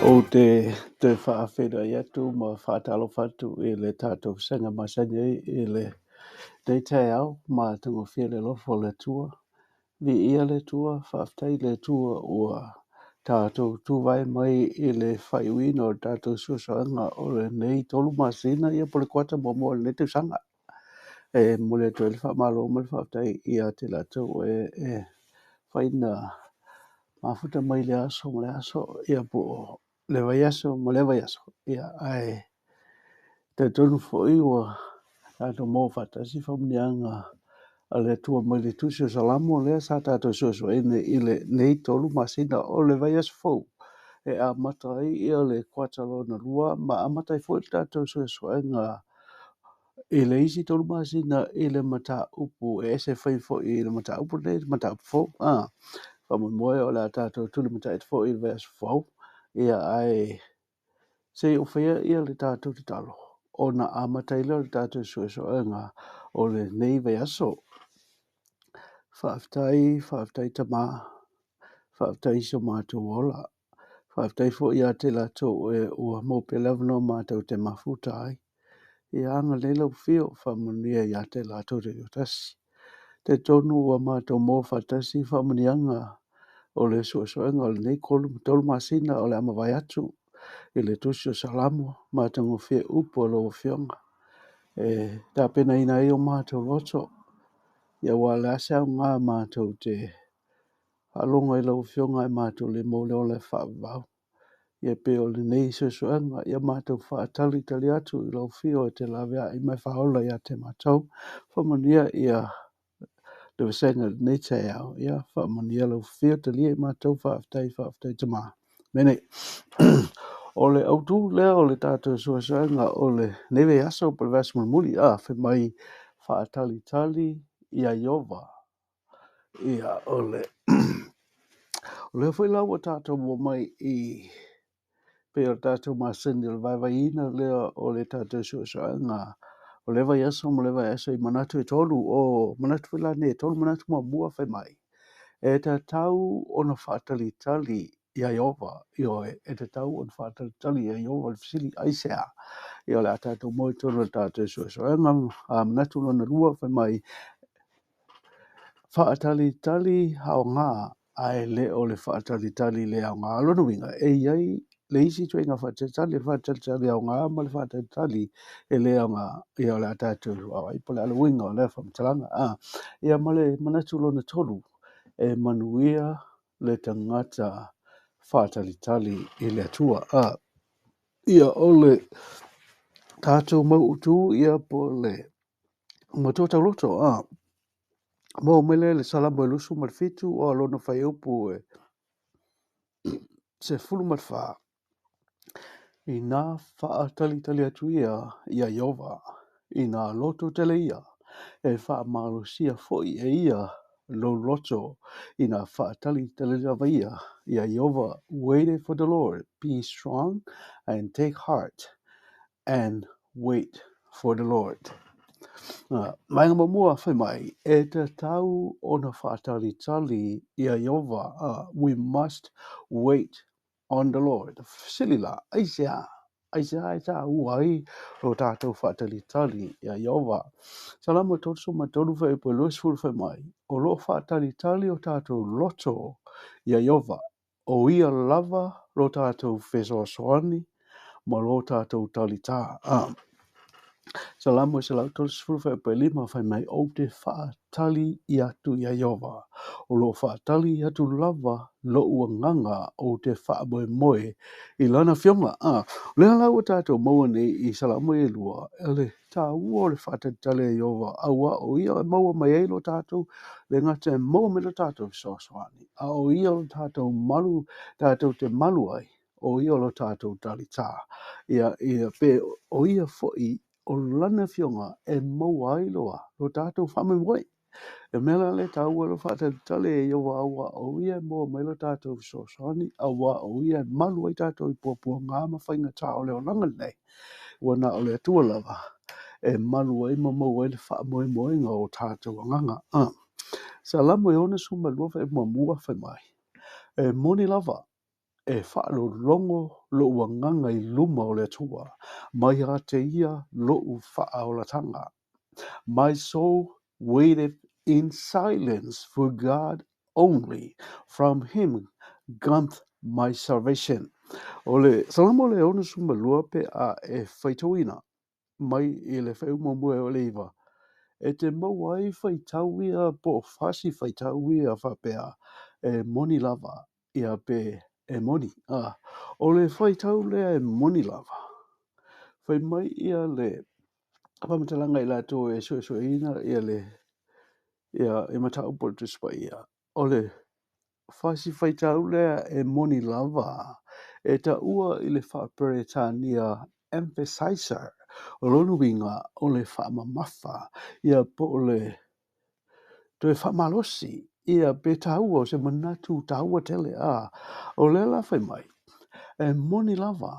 O te whaawhera i atu ma whaatalo whatu i le tātou sanga masanya i le Dei te au ma tungo whia le lofo le tua. Vi ia le tua, whaaftai le tua ua tātou tūwai mai i le whaiwino o tātou suasoanga o le nei tolu masina ia pole kuata mo le te sanga. E mole to le whaamalo mo le whaaftai ia te latou whaina mafuta mai le aso mo le aso ia po le vai aso mo le vai aso. Ia ai te tonu fo iwa tātou mō whatasi whamnianga a le tua mai le tusi o salamo lea sa tātou suaso i le nei tolu masina o le vai aso fau. E a matai ia le kuatalo na rua ma a matai fo i tātou suaso i le isi tolu masina i le mata upu e se whai fo i le mata upu le mata upu fau. Whamu moe o le tātou tuli mata e fo i le vai aso fau. Ia ai se o whea ia le tātou te talo. O na a matai leo le tātou suaso o le nei vai aso. Whaaftai tama, whaaftai so mātou ola. Whaaftai fo ia te latou e ua mope lavano mātou te mafuta ai. Ia anga leila whio whamunia ia te latou te utasi. Te tonu ua mātou mō whatasi whamunianga o le suasoenga o le nei tolu masina o le ama vai atu. I le tusi o salamo mātou ngofie upo o lo whionga. Tā pena ina i o mātou loto. Ia wale asea ngā mātou te alonga i lau whionga i mātou le mō leo le whaavau. Ia pe o le nei suasoanga, ia mātou whaatali tali atu i lau whio e te lawea i mai whaola ia te mātou. Whamania ia le wasenga nei te au, ia whamania lau whio te lia i mātou whaaftai tama. Mene, o le autu lea o le tātou suasoanga o le newe aso pa le vasmul muli, whamai whaatali ia Iova. Ia ole o le foi lau o tātou mo mai i pe o tātou masini o le vai ina lea o le tātou suasoanga o le vai aso mo le vai aso i manatu e tolu o manatu wila ne tolu manatu mo mua whai mai e te tau o na whaatalitali ia Iova e te tau o na whaatalitali ia Iova le fisili aisea i o le a tātou mo i tolu o tātou suasoanga manatu lona rua whai mai whaatalitali hao ngā ai le o le whaatalitali le hao ngā alona winga e iai le isi tue ngā whaatalitali hao ngā ma le whaatalitali e le hao ngā i o le atatu au i pole ala winga o le whamtalanga ia ma le manatu lona tolu e manuia le tangata whaatalitali i le atua ia o le tātou mau utu ia po le matua tauloto mo mele le salamo e lusu ma le fitu o alona whai upu se fulu ma le wha. I nā whaatalitali atu ia Iova, i nā loto tele ia, e wha marosia foi e ia lo loto, i nā whaatalitali lava ia Iova, wait for the Lord, be strong and take heart and wait for the Lord. Mai ngā mua whai mai, e te tau o na whaatalitali ia Iova, we must wait on the Lord. Silila, aisea uai o tātou whaatalitali ia Iova. Salama totu ma tolu whai po lois furu whai mai, o lo whaatalitali o tātou loto ia Iova, o ia lava lo tātou whesoasoani, ma lo tātou talita. Salamo se lau tolu sifuru whai pa lima whai mai o te whaatali i atu ia Iova. O lo whaatali i atu lava lo ua nganga o te whaamoe i lana whionga. Lea lau o tātou maua nei i salamo e lua. Ele tā ua o le whaatali i Iova. Aua o ia maua mai e lo tātou. Le ngata e maua me lo tātou soaswani. A o ia lo tātou malu, tātou te malu ai. O ia lo tātou talita. Ia pe o ia foi o lana whionga e maua ailoa lo tātou whamemoe. E mela le tau e lo whaatalitali e Iova aua o ia mua mai lo tātou sosani, aua o ia malu ai tātou i puapua ngā mawhainga tā o leo langa nei. Wana o le atua lava e malu ai mamau ai le whaamoemoenga o tātou anganga. Sa lamo e ona suma lua e mua whai mai. E moni lava e whaalolongo lo wanganga I luma o le atua. Mai a te ia lo whaolatanga. My soul waited in silence for God only. From him cometh my salvation. Ole, salamo le ono sumba luape a e whaitoina. Mai I le whaumamue o le iwa. E te mau ai whaitauia po whasi whaitauia whapea e moni lava ia pe e moni. O le whaitau lea e moni lava. Whai mai ia le whamatalanga I lato e suesueina ia le ia e mata upo Tusi Paia. O le whasi whaitau lea e moni lava. E ta ua I le whaperetania emphasizer. O lonu winga o le whamamafa ia po le to e whamalosi ia pe taua o se manatu taua tele a. O le la whai mai. E moni lava.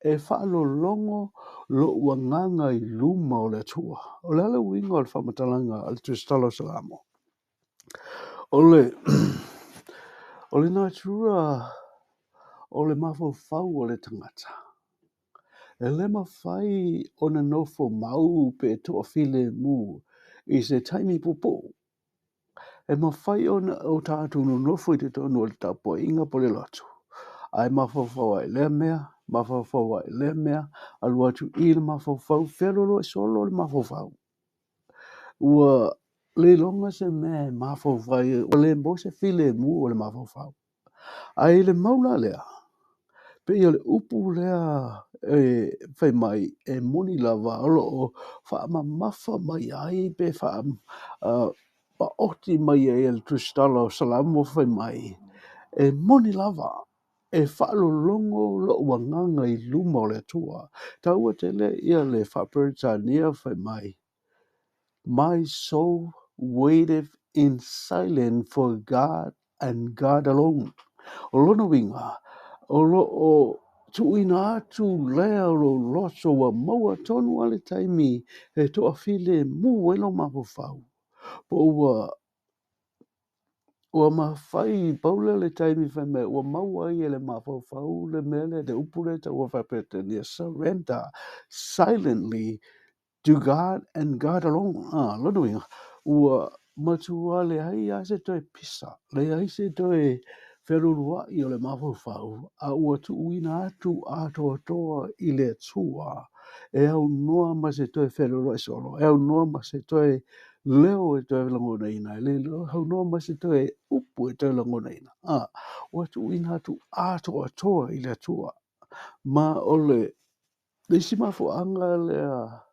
E whaalolongo lo wanganga I luma o le atua. O le ala winga o le whamatalanga al tu stalo salamo. O le o le natura o le mawhawhau o le tangata. E le mawhai o na nofo mau pe toa file mu I se taimi popo. E mawhai o na o tātu no nofo I te tonu o le tapo inga po le lotu. Ai mawhawhau ai le mea, mawhawhau ai le mea, alu atu I le mawhawhau, wheroro e solo le mawhawhau. Ua le longa se mea mawhawhau, o le mbo se file mu o le mawhawhau. Ai le maula lea, pe ia le upu lea e whai mai e moni lava alo o whaamamafa mai ai pe pa oti mai e le tristalo salamo whai mai e moni lava e whaalolongo lo wanganga I luma o le atua. Taua tele ia le whaperitania whai mai. My soul waited in silence for God and God alone. O lona winga, o tuina atu lea lo loso wa maua tonu ale taimi e toa file mu welo mawhawhau. Po ua mawhai paula le taimi whame ua maua I le mawhawhau le mele de upule ta ua whapetania surrender silently to God and God alone. Lona winga, ua matua le hai a se toi pisa, le hai se toi wherurua I o le mawhawhau, a ua tuuina atu ato toa I le tua, e au noa ma se toi wherurua solo, e au noa ma se toi leo e toi langona ina, le au noa ma se toi upu e toi langona ina. Ua tuuina atu ato toa I le tua, ma ole, le si mafuanga lea,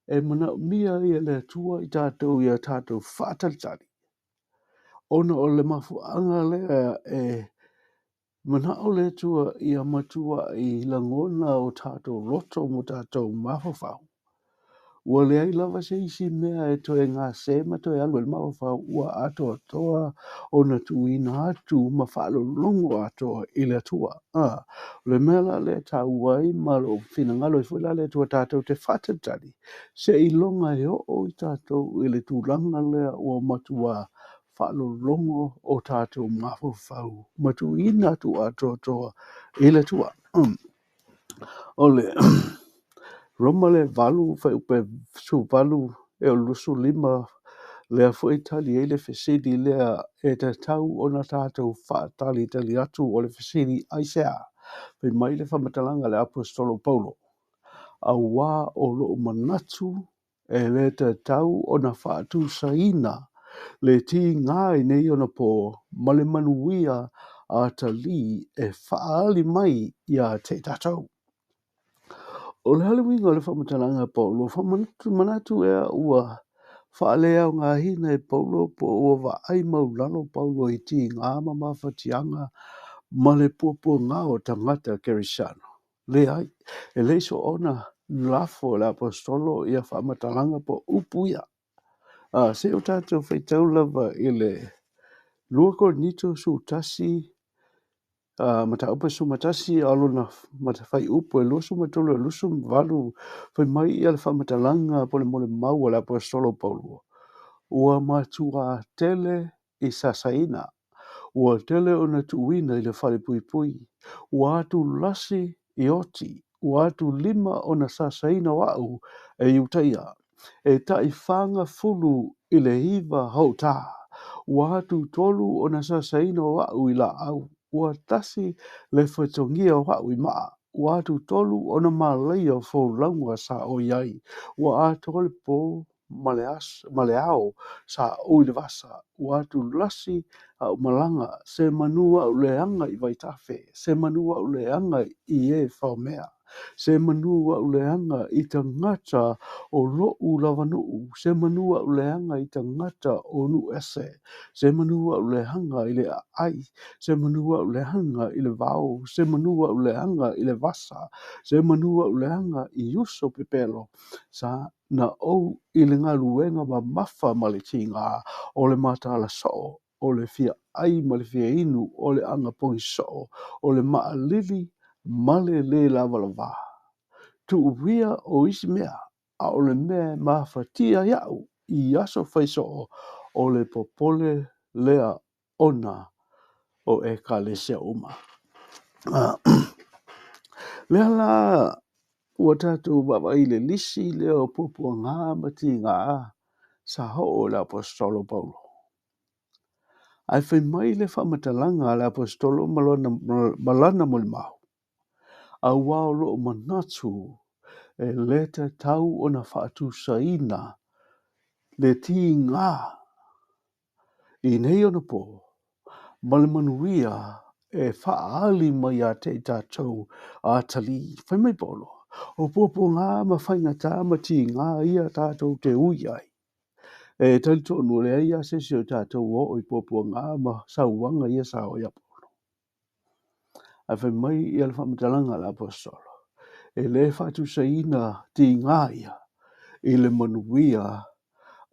e mana mia I le tua I tātou I a tātou whātaritari. Ona o le mafuanga lea e mana o le tua I a matua I langona o tātou roto mo tātou mawhawhau. Ua le ai lava se isi mea e toe ngā sema toe alu le mawhawhau ua ato atoa o na tuina atu ma whaalo longo atoa I le atua. Le mea la le tau wai ma lo whina ngalo I fuila le tua tātou te whātaritari. Se I longa e o I tātou I le tūlanga lea ua matua whaalo longo o tātou mawhawhau. Matuina atu ato atoa I le tua. Ole. Roma le valu fai upe su valu e o lusu lima le a fo Itali e le fesidi le e te tau o na tātou whaatali Itali atu o le fesidi aisea. Pe mai le whamatalanga le apostolo Paulo. A wā o lo manatu e le te tau o na whaatu saina le ti ngai nei o na po male manuia a tali e whaali mai ia te tātou. O le Halloween o le whamatalanga Paulo, whamanatu ea ua whaalea o ngā hina e Paulo po ua wa ai maulalo Paulo I ti ngā mamawhatianga ma le pua ngā o tangata Kerisano. Le ai, e leiso ona lafo le apostolo ia whamatalanga po upuia. Se o tātou whaitau lava I le luako nito su tasi mata upa su matasi alona mata fai upo e lusu matolo e lusu valu fai mai I le whamatalanga po le mole mau le apostolo Paulo. Ua matua tele I sasaina. ua tele ona tuuina I le whare pui pui, ua atu lasi I oti, ua atu 5 ona sasaina wau e utaia, e tai whanga fulu I le hiva hauta, ua atu 3 ona sasaina wau I la au, ua tasi le whatongia wau I maa, ua atu 3 ona malaia fo launga sa o iai, ua atu le po maleao sa o le vasa, ua atu lasi au malanga, se manua au leanga I vaitafe, se manua au leanga I e whaumea, se manua au leanga I tangata o lou lavanuu, se manua au leanga I tangata o nu ese, se manua au leanga I le ai, se manua au leanga I le vau, se manua au leanga I le vasa, se manua au leanga I uso pepelo, sa na ou I le ngaluenga ma mafa ma le tinga, o le mata ala so, o le fia ai ma le fia inu, o le anga pongi so, o le maa lili, male le lava lava. Tu uwia o isi mea, a o le mea mafatia iau, I aso faiso o le popole lea ona o e ka le sea uma. Lea la ua tātou baba I le lisi lea o pupua ngā mati ngā sa ho o le apostolo Paulo. Ai whai mai le whamatalanga le apostolo malana mo le mau. A wao lo manatu e leta tau o na whaatu saina le ti ngā I nei ona po. Male manuia e whaali mai a te tātou a tali. Whai mai polo. O popo ngā ma whainga tā ma ti ngā ia tātou te ui ai. E tali tonu le ia se o tātou o I popo ngā ma sauanga ia sa o ia polo. A whai mai I alfa matalanga la apostolo. E le whaatu saina ti ngā ia. I le manuia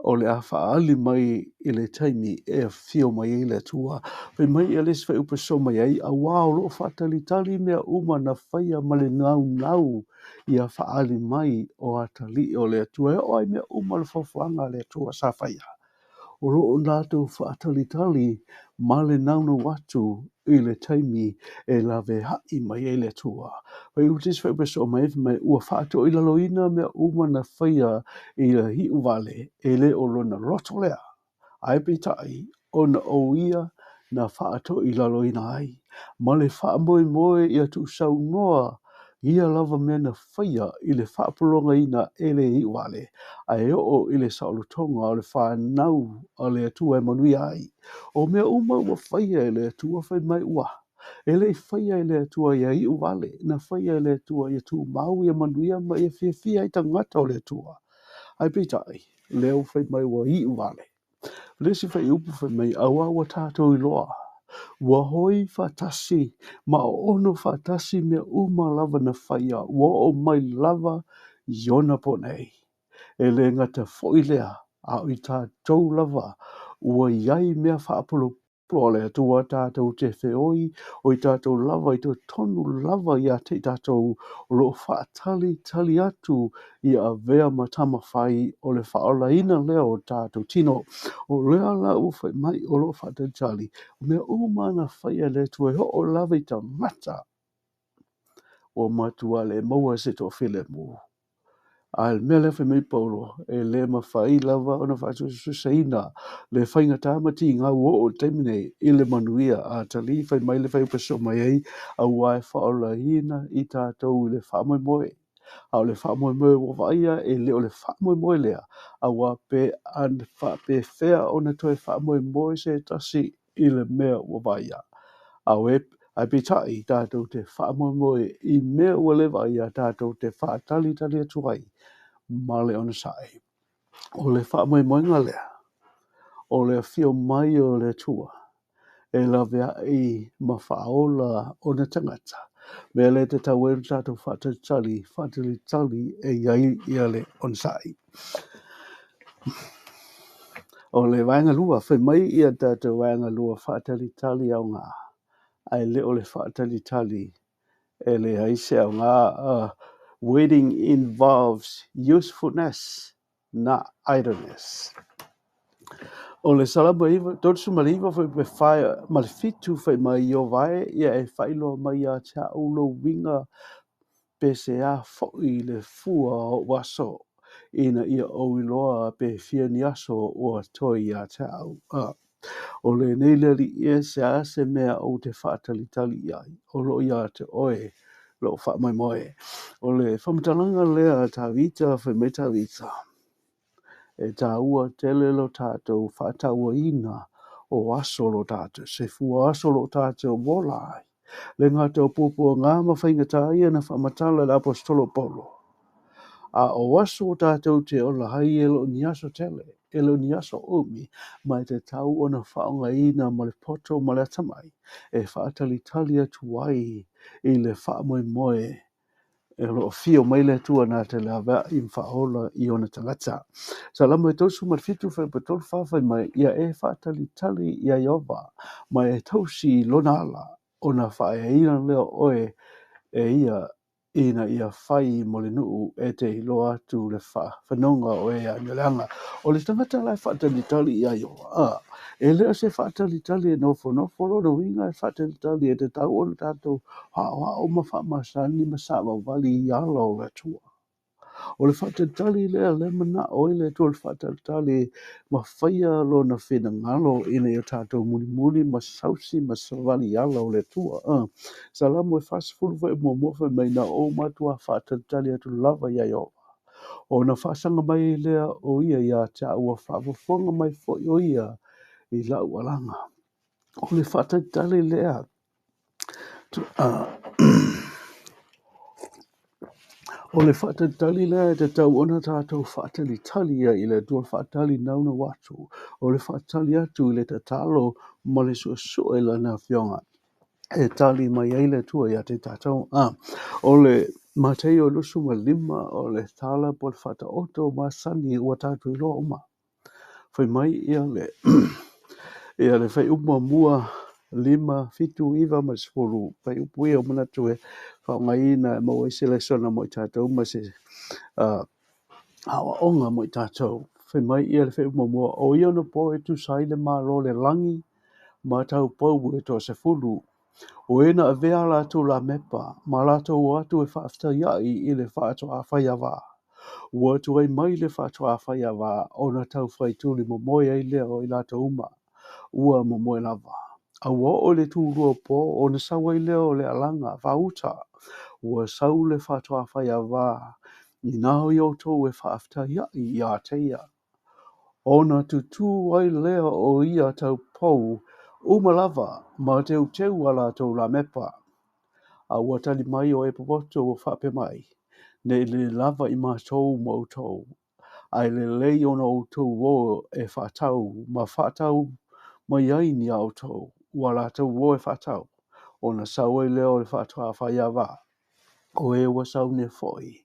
o le a whaali mai I le taimi e whio mai I le tua. Whai mai I les whai upa so mai ai a wao lo whaatali tali mea uma na whaia ma le nau I a whaali mai o a tali o le tua. E o ai mea uma le whawhanga le tua sa whaia. O roo nātou whaatali tali ma le nauna watu I le taimi e lawe hai mai e le tua. Wai utis whai upa so mai ua whaato I laloina mea uma na whaia I le hiu vale e le o lona roto lea. Ai pitai o na o ia na whaato I laloina ai. Ma le whaamoe moe I atu sau noa ia lava mea na whaia I le whaapolonga ina e le hiu vale. Ai o I le saolotonga o le whanau a le atua e manuia ai. O mea uma ua whaia e le atua whai mai ua. E le whaia e le atua ia hiu vale. Na whaia e le atua ia tu mau ia manuia ma ia fia I tangata o le atua. Ai pitai, leo whai mai ua hiu vale. Lesi whai upu whai mai awa ua tātou I loa. Ua hoi whatasi, ma ono whatasi mea uma lava na whaia, ua o mai lava iona po nei. E le ngata whoilea, a I tātou lava, ua iai mea whaapolo plole atua tātou te whioi, o I tātou lava I tō tonu lava I a te tātou o lo whaatali tali atu I a vea matama whai o le whaola ina lea o tātou tino. O lea la u whai mai o lo whaatali tali, o mea umana whaia le tue ho o lava I ta mata o matua le maua se tō while mō. Al mea le whai mai paulo, e le ma whai lava o na whaatu susaina, le whainga tāmati ngā ua o temine I le manuia a tali whai mai le whai upaso mai ei, a wai whaola ina I tātou le whamoe moe. A o le whamoe moe o waia e le o le whamoe moe lea, a wā pe an whape whea o na toi whamoe moe se tasi I le mea o waia. A wep, ai pitai tātou te whamoe moe I mea ua lewa I a tātou te whaatali tali atuai. Male ona sai. O le whamoe moe ngā lea. O le whio mai o le tua. E la vea I ma whaola o na tangata. Mea le te tau eru tātou whaatali tali e iai I ale on sai. O le waenga lua, whai mai I a tātou waenga lua whaatali tali au ngā. Ai le o le whaatali tali e le haise au ngā wedding involves usefulness, not idleness. O le salama iwa, tōtsu maliwa whai pe whae, ma le fitu whai mai i o vai, ia e whailo mai a tia ulo winga pese a fo'i le fua o waso, ina ia o iloa pe fia ni aso o toi a tia au. O le nei le li e se a se mea o te whaatali tali iai, o lo ia te oe, lo wha mai moe. O le whamatalanga lea ta vita whai me ta vita. E tā ua tele lo tātou whātaua ina o aso lo tātou, se fua aso lo tātou wolai. Le ngā tau pōpua ngā mawhainga tā ia na whamatala le apostolo Paulo. A o aso o tātou te ola hai e lo ni aso tele, e lo ni aso umi, mai te tau o na whaonga ina ma le poto ma le atamai, e whaatali tali atu ai i le whaamoe moe, e lo fio mai le tua nā te lawa i mwhaola i ona tangata. Sa lama e tausu ma fitu whai patol whawhai mai ia e whaatali tali ia iowa mai e tausi lonala o na whae ina leo oe e ia ina ia whai mo le nuu e te ilo atu le whanonga o e anilanga. O le tangata lai whaatali tali ia iowa. E lea se whaatali tali e nofo lo na winga e whaatali tali e te tau o na tātou ha o ma whaamasani ma sawa wali i ala o le tua. O le whaatali lea le mana o le tua le whaatali ma whaia lo na whina ngalo ina i o tātou muli ma sausi ma savali i ala o le tua. Salamu e whasfulu wha e mua mai na o matua whaatali atu lava ia iowa. O na whaasanga mai lea o ia ia tia ua whaawafonga mai fo o ia i lau alanga. O le whaatali lea o le whaatali lea e te tau ona tātou whaatali ia i le tua whaatali nauna watu. O le whaatali atu i le tatalo ma le suesue lana fionga. E tali mai eile tua ia te tātou. O le Mateo lusu ma lima o le tala po le whata oto ma sani ua tātou i loa oma. Whai mai ia le ia le whai upma mua lima fitu iwa ma sepulu. Whai upu ia o manatu e whaongaina e maua isi Lesona mo i tātou ma se hawa onga mo i tātou. Whai mai ia le whai upma mua o ia no po e tu saile ma lo le langi ma tau pau e to se fulu. O ena a vea la tu la mepa, ma la tu o atu e whaafta iai i le whaato a whaiawa. Ua tu ai mai le whaato a whaiawa o na tau whaituli mo moe ai lea o i lata uma. Ua mo moe lava. A ua o le tu rua po o na sawa i lea o le alanga, whauta. Ua sau le whaato a whaiawa. I naho i o tō e whaafta iai i a teia. O na tutu ai lea o ia tau pou, umalava, ma teu ala tau la mepa. A watali mai o e popoto o whape mai. Ne le lava i mātou mo tau. Ai le lei o na o tau o e whatau, ma whatau mai ai ni au tau. Ua la tau o e whatau. O na sawa i leo le whatua whaiawa. O e wasau ne foi.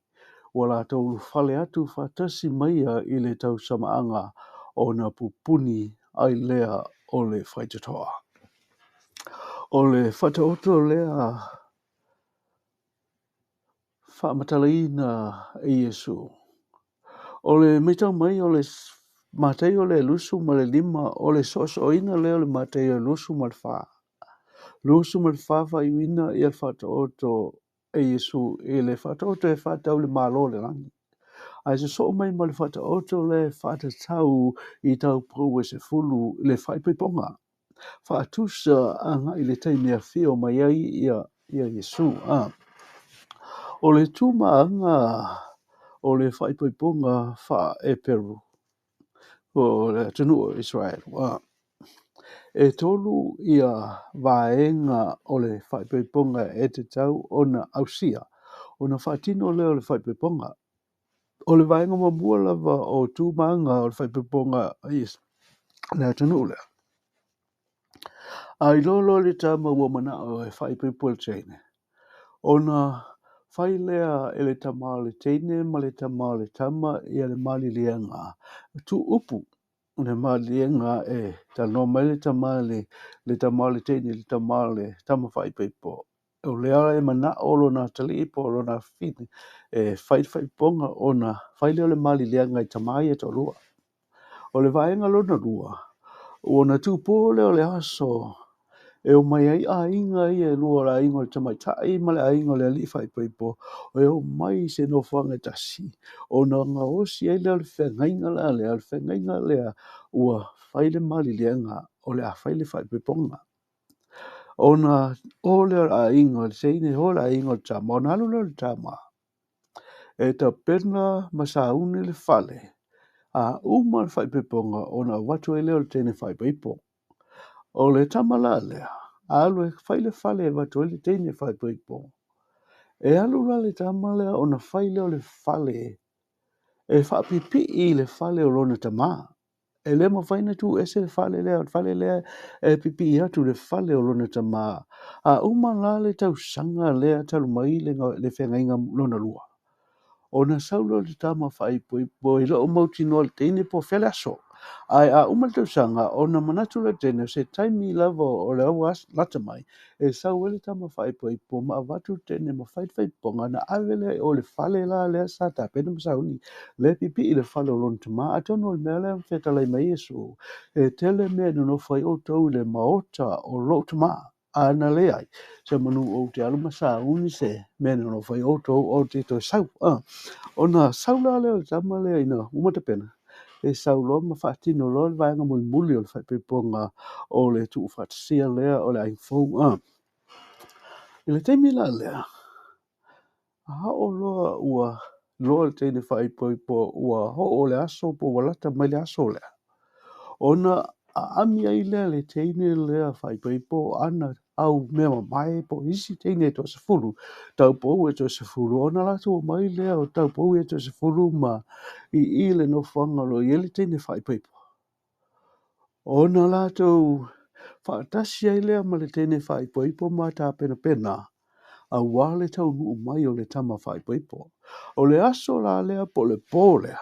Ua la tau whale atu whatasi maia i le tau samaanga. O na pupuni ai lea o le whaitatoa. O le whataoto lea whaamatalaina e Iesu. O le mitau mai o le matei o le lusu ma le lima o le sosoina lea o le matei o lusu ma le wha. Lusu ma le wha whaiwina i le whataoto e Iesu i le whataoto e whatau le malo le rangi. Ai se so mai ma le whataoto le whatatau i tau prou e se fulu le whaipiponga. Whaatusa anga i le taimea whio mai ai ia Iesu. O le tūmaanga o le whaipiponga wha e Peru. O le tunu o Israel. E tolu ia vaenga o le whaipiponga e te tau o na ausia. O na whaatino leo le whaipiponga. O le vaenga mamua lava o tūmaanga o le whaipiponga le tunu lea. Ai lolo le tama ua mana o e whaipipol teine. O na whai lea e le tama le teine ma le tama le tama i le mali lienga. Tu upu le mali lienga e tano mai le tama le teine le tama le tama whaipipo. O lea e mana o lo na talipo o lo na fine e whaiponga o na whai lea le mali lienga i tamai e to lua. O le vaenga lo na lua. Ua na tūpō leo le aso. E o mai ai a inga i e lua la inga o te mai tai ma le a inga o le ali fai paipo. O e o mai se no whanga tasi. O na ngā osi ai leo le whengainga le whengainga lea ua whaile mali lienga o le a whaile fai paiponga. O na o leo a inga le seine ho la inga o tama. O na alu leo le tama. E ta pena masauni le fale. A uma le fai paiponga o na watu e leo le tene fai paipo. O le tama la lea. Alu e whaile fale e watu le teine whai paipo. E alu la le tama lea o na whaile o le fale. E whaapipi i le fale o lona tama. E le ma whaina tu ese le fale lea e pipi i atu le fale o lona tama. A uma la le tau sanga lea talu mai le whengainga lona lua. O na saulo le tama whai paipo i lo o mauti noa le teine po whele aso. Ai a umatau sanga o na manatu le tene se taimi lava o le au lata mai e sau ele tama whai po ma watu tene ma whai ponga na awele o le fale la lea sa ta pena masauni le pipi i le fale o lon tama a tono le mea lea mwheta lai mai esu e tele mea no whai o tau le maota o lo tama a na le ai se manu o te alu masauni se mea no whai o tau o te to sau o na saula lea o tama lea ina umata pena e saulo ma whaatino lo le vaenga muli o le whaipeponga o le tuu whaatisia lea o le iPhone. I le teimi la lea, a hao loa ua loa le teine whaipoipo ua ho o le aso po walata mai le aso lea. Ona a ami ai lea le teine lea whaipoipo ana au mea mai po isi teine e to se fulu. Tau pou e to se fulu. Ona lato mai lea o tau pou e to se fulu ma i le no whangalo i ele teine whaipoipo. Ona lato whaatasi ai lea ma le tene whaipoipo ma tā pena a wale tau nuu mai o le tama whaipoipo. O le aso la lea po le pōlea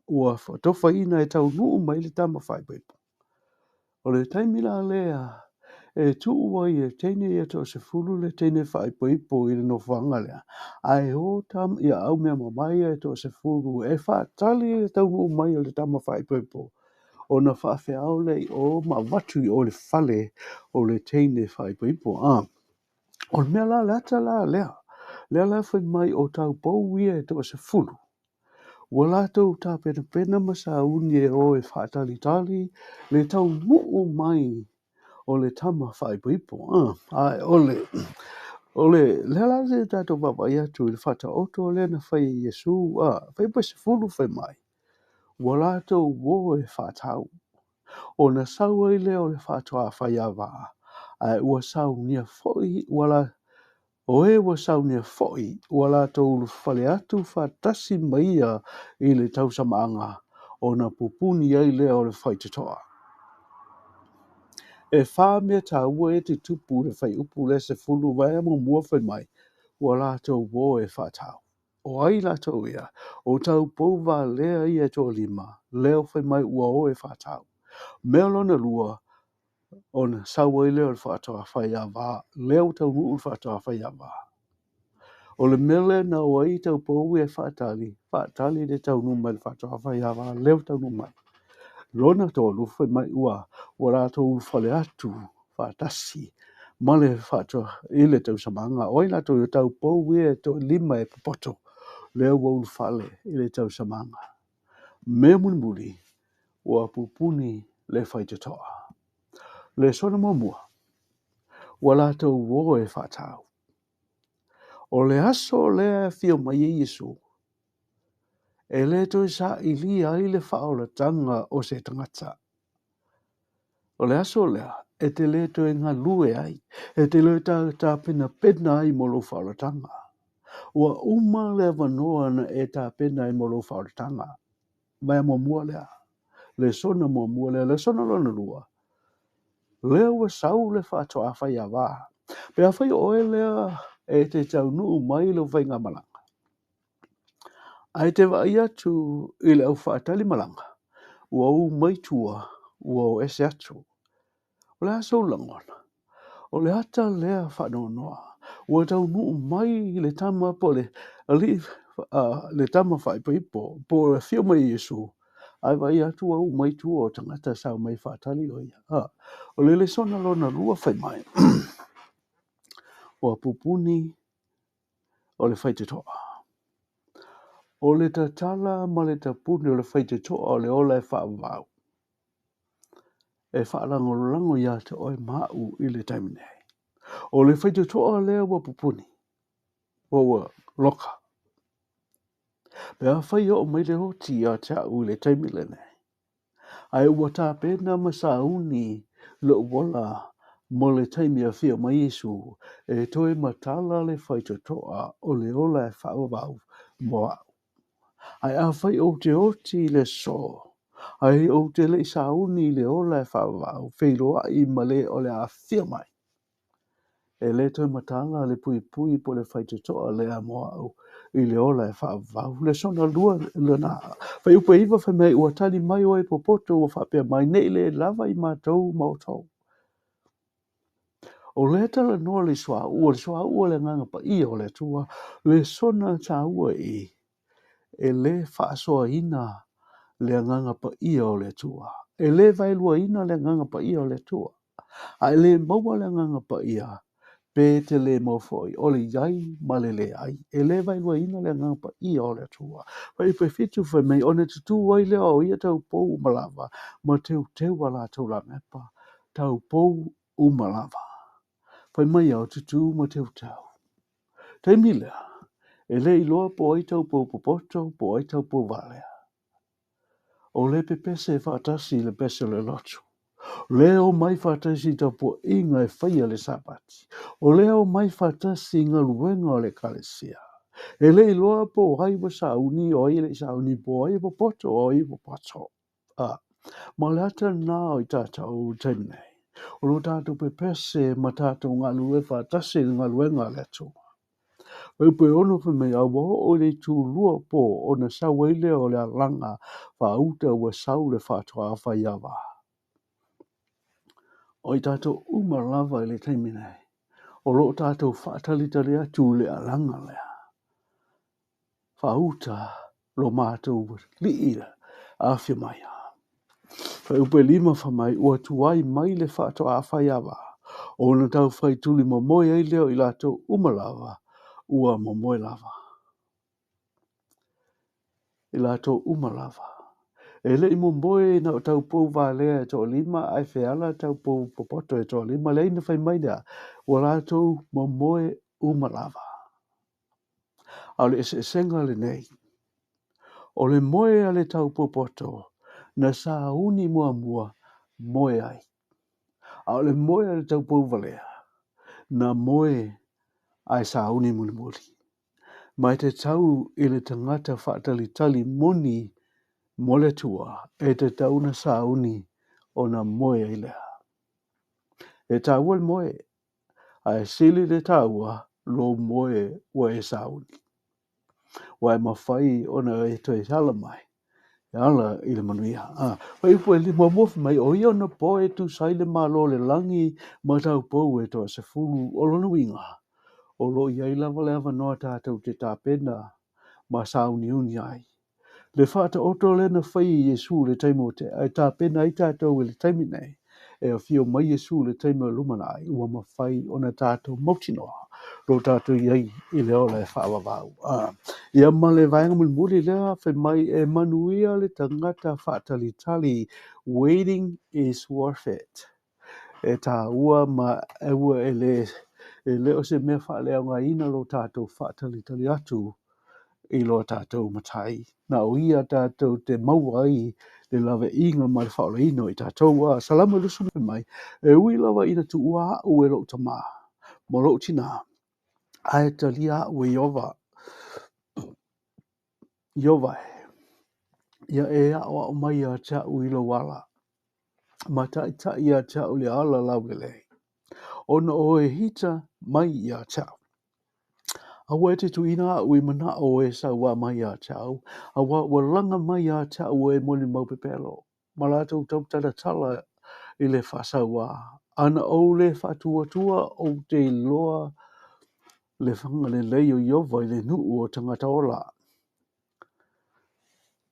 ua whatofa ina e tau nuu mai le tama whaipoipo. O le taimi la lea e tuu wai e tene e to se fulu le tene whaipoipo i le no whanga lea. Ai o tam ia au mea mamai e to se fulu e whaatali e tau nuu mai o le tama whaipoipo. O na whaafeau lei o ma watu i o le fale o le teine whaipoipo. O le mea la lata la lea. Lea la whai mai o tau pou ia e to se fulu. Wa lato ta pena masa uni e o e whaatalitali le tau nuu mai o le tama whaipoipo. Ai o le lea la se tato papa iatu i le whata oto le na whai Yesu. Whai pa se fulu whai mai. Wa lato wo e whatau. O na sau ai leo le whātua whaiawa. Ai ua sau nia foi wala o e ua sau nia foi wala tau whale atu whatasi maia i le tau samaanga o na pupuni ai leo le whaitatoa. E whā mea tā ua e te tupu le whai upu le se fulu vai ama mua whai mai wala tau wo e whatau. O ai la tau ia, o tau pouwa lea i e tō lima, leo whai mai ua o e whatau. Mea lona lua, o na saua i leo le whaatoa whai a wā, leo tau nuu le whaatoa whai a wā. O le mele na o ai tau pou e whaatali le tau nuu mai le whaatoa whai a wā, leo tau nuu mai. Lona tōlu whai mai ua, wala tau whale atu, whaatasi, ma le whaatoa i le tau samanga. Oi la tau pou e to lima e papoto, leo wau whale i le tau samanga. Mea muni ua pupuni le whaitatoa. Lesona mamua, wala tau wo e whatau. O le aso lea whio mai e Yesu. E le toi sa ili ai le whaolatanga o se tangata. O le aso lea, e te le toi ngā lue ai, e te le tā pena ai molo whaolatanga. Ua uma lea wanoa na e tā pena ai molo whaolatanga. Mai mamua lea, lesona mamua lea, lesona lona lua. Lea ua sau le whaatoa whai a wā. Pea whai oe lea e te tau nuu mai lo whai ngā malanga. Ai te wai atu i le au whaatali malanga. Ua u maitua, ua o ese atu. O le aso langona. O le ata lea whanonoa. Ua tau nuu mai le tama po le tama whai paipo. Po le whio mai Yesu. ai vai atu au mai tu o tangata sa mai whaatali o ia. O le Lesona lona lua whai mai. O a pupuni o le whai te toa. O le tatala ma le tapuni o le whai te toa o le ola e whaavau. E whaalango ia te oi mau i le taimine. O le whai te toa lea wa pupuni. O loka. Pea whai o mai le hoti a te au le taimile nei. Ai ua tā pēna masauni le wala mo le taimi a whia mai Yesu e toe matala le whai te toa o le ola e whaavau moa. Ai a whai o te oti le so. Ai o te le sauni le ola e whaavau whiroa i male o le a whia mai. E le toi matala le pui pui po le whai te toa le a moa au i le ola e whaavau. Le sona lua le nā. Whai upa iwa whai mai ua tani mai o e popoto o whapea mai nei le lava i mātou mautou. O le tala noa le soa ua le nganga pa ia o le tua, le sona tā ua i e le whaasoa ina le nganga pa ia o le tua. E le vailua ina le nganga pa ia o le tua. A le maua le nganga pa ia. Pe te le mofoi, o le iai ma le ai. E le vailua ina le nganga pa ia o le tua. Wai pe fitu whai mei, o ne tutu wai lea o ia tau pou umalava, ma teu ala tau la mepa, tau pou umalava. Whai mai au tutu ma teu. Te mila, e le iloa po ai tau pou popoto, po ai tau pou valea. O le pepese whaatasi le pese le lotu. Leo mai whaatasi tau po inga e whaia le sapati. O leo mai whaatasi ngā luenga o le kalesia. E le iloa po hai wa sauni o ai le sauni po ai po poto o ai po poto. Ma le ata nā o i tātou tainei. O lo tātou pepese ma tātou ngā lue whaatasi ngā luenga le tu. Upe ono fa me awa o le tu lua po o na saweile o le alanga whauta wa sau le whātua a whaiawa. O i tātou umalava i le taimine. O lo tātou whaatalitari atu le alanga lea. Whauta lo mātou liira a whiamaia. Upe lima whamai ua tuai mai le whātua a whaiawa. O na tau whai tuli momoe ai leo i lātou umalava ua momoe lava. I lātou umalava. E le imo moe na o tau pou vālea e tō lima, ai whiala tau pou popoto e tō lima, le ina whai maida, o lātou moe umalava. Au le senga le nei. O le moe a le tau popoto, na sa uni mua moe ai. Au le moe a le tau pou valea, na moe ai sa uni muli. Mai te tau i le tangata whaatalitali moni mole tua e te tauna sauni o na moe i lea. E taua le moe, a e sili le taua lo moe wa e sauni. Wa e mawhai o na e toi hala mai. E ala i le manuia. Wa ipu e li mamofi mai o ia na poe tu saile malo le langi ma tau pou e toa se fulu o lona winga. O lo ia i lava leva noa tātou te tāpena ma sauni uni ai. Le whata oto le na whai Yesu le taimo te ai tā pena i tātou le taimi nei. E a whio mai Yesu le taimo Lumanai ua ma whai o na tātou mautinoa. Ro tātou iai i le ola e whaavavau. Ia ma le vaenga mulmuli lea whai mai e manuia le tangata whaatalitali. Waiting is worth it. E tā ua ma e ua e le o se mea wha lea ngā ina lo tātou whaatalitali atu. I loa tātou matai. Na o ia tātou te maua ai le lawe inga ma le whaola ino i tātou salama lusu mai. E ui lawa ina tu ua au e lo tama. Mo lo tina. Ae talia ue Iova. Iova e. Ia e awa o mai a tia ui lo wala. Ma tai tai a tia uli ala lawele. Ona o e hita mai i a tia. Awa e te tuina ui mana o e sa wa mai a tau. Awa langa mai a tau e moni mau pepelo. Malatou tau tada tala i le whasawa. Ana o le whatuatua o te loa le whanga le leio Iova i le nuu o tangata ola.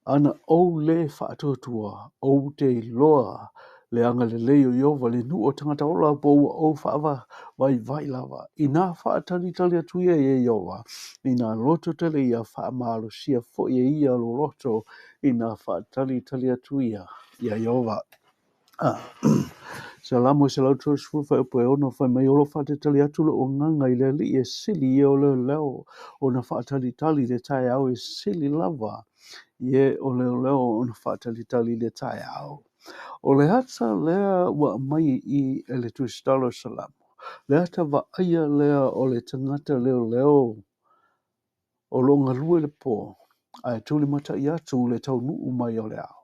ana o le whaatotua, o te loa, le anga le leo iova le nu o tangata ola po o whaava vai lava. I nā whaatali tali atuia e iova, i nā loto tele ia whaamalo sia fo ia lo loto, i nā whaatali tali atuia ia iova. Salamo se lau tō sfufa e poe ono whai mai olo whaatali atula o nganga i le li e sili e o leo o na whaatali tali le tai au e sili lava. Ye o leo o na whaatalitali le tai au. O le hata lea wa mai i e le tuistalo salamo. Le hata wa aia lea o le tangata leo o longa lue le po. Ai tuli mata i atu le tau nuu mai o le au.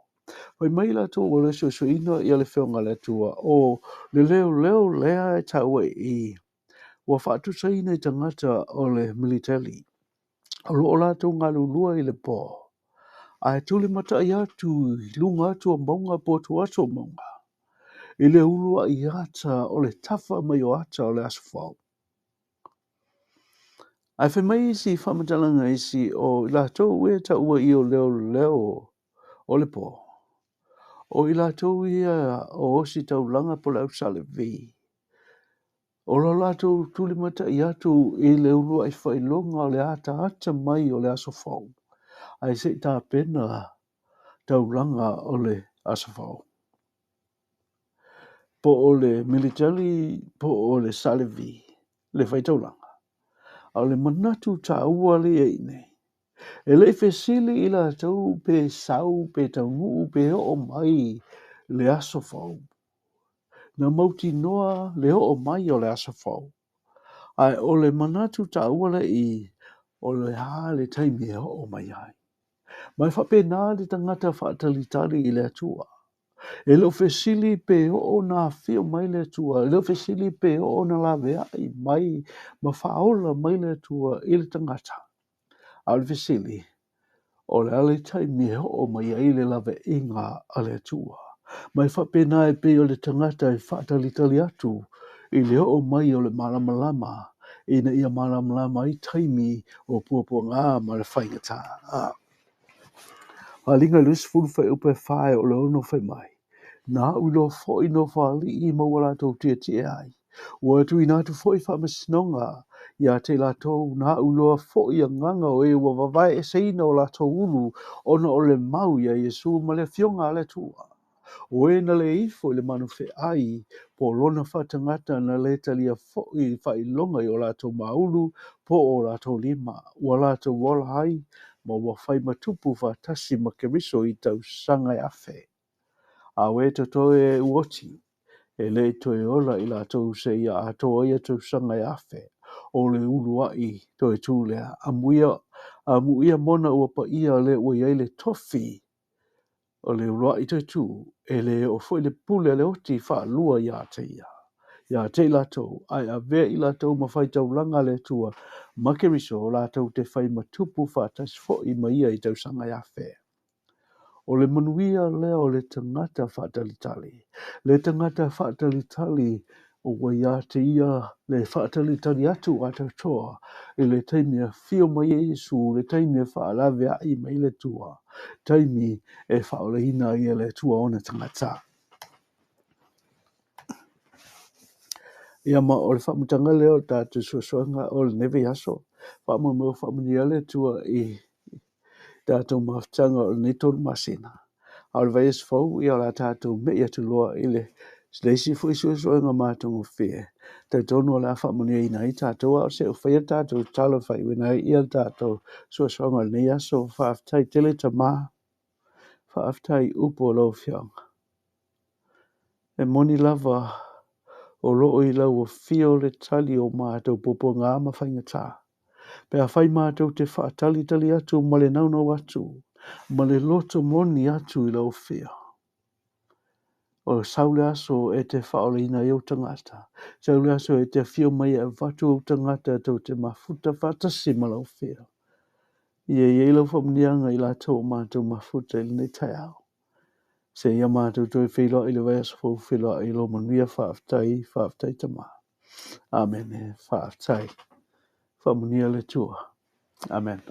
Wai mai la tō o le so ina i ale whionga le tua o le leo lea e taua i wa whaatu sa ina i tangata o le militari. O lo o la tō ngā lulua i le po. Ai tuli mata i atu lunga atu o maunga po tu atu o maunga. I le ulua i ata o le tafa mai o ata o le asfau. Ai whi mai isi whamatalanga isi o la tau e ta ua i o leo o le po. O i la tau ia o osi tau langa po le au sale vi. O lo la tau tuli mata i atu i le ulua i whailonga o le ata mai o le asfau. Ai se ta pena tau langa o le asfau. Po o le military, po o le salevi, le whaitaulanga. A le manatu ta ua le e nei. E le fesili ila tau pe sau pe tau nuu pe o mai le aso fau. Na mauti noa le o mai o le aso fau. Ai o le manatu ta ua le i o le ha le taimi e o mai ai. Mai whape nā le tangata whaatalitari i le atua. E lo fesili pe o na fio mai le tua, e lo fesili pe o na lawe ai mai ma faola mai le tua i le tangata. A le fesili, o le ale tai mi o mai ai le lawe inga a le tua. Mai whapena e pe o le tangata e whaatalitali atu i le o mai o le malamalama, ina ia malamalama i taimi o puapua ngā ma le whaingata. A linga lus fulwhai upe whae o le ono whai mai. Na ulo foi no fali I mawala to tia ai. Wa tu ina tu foi fa masnonga ya te la to na ulo foi nganga o e wa vai e sei no la to ulu ona o le mau ya Yesu ma le fionga le tua. O e na le ifo le manu fe ai po lona fa tangata na le talia foi fa ilonga o la to maulu po o la to lima wa la to wala hai ma wa fai matupu fa tasi ma keriso I tau sanga afe. A we to e uoti, e le to e ola I la tau se ia a to ia tau sanga e afe, o le ulua I to e tūlea, a muia mona ua pa ia le ua iai le tofi, o le ulua I to e tū, e le o foi le pule le oti wha lua ia te ia. Ia te la tau, ai a vea I la tau ma whai tau langa le tua, makeriso o la tau te whai matupu wha tas fo I ma ia I tau sanga e afe. O le manuia lea o le tangata whaatalitali. Le tangata whaatalitali o waia te ia le whaatalitali atu ata toa I le taimia fio mai Yesu, le taimia whaalawe ai mai le tua. Taimi e whaolehina ia le tua ona tangata. Ia ma o le whaamutanga leo tātu Suesuega o le newe aso. Whaamamua whaamunia le tua I tātou maftanga o le netoru masina. Au le vai fau I la tātou me ia tu loa I le leisi fu Suesuega mātongo fie. Te tonu o la whaamunia I nai tātou au se o whaia tātou talo whai wina ia tātou Suesuega nei aso whaaftai tele ta mā. Whaaftai upo lau whianga. E moni lava o loo I lau o fio le tali o mātou popo ngā ma whaingata. Pea whai mātou te whaatali tali atu ma le naunau atu. Ma le loto moni atu I lau fia. O saule aso e te whaoleina I o tangata. Saule aso e te fio mai e watu o tangata tau te mafuta whatasi ma lau fia. Ie lau whamnianga I la tau mātou mafuta I nei tai au. Se ia mātou toi whiloa I le vai aso fau whiloa I lo manuia whaaftai tama. Amen. Whaaftai. Whamunia le tua. Amen.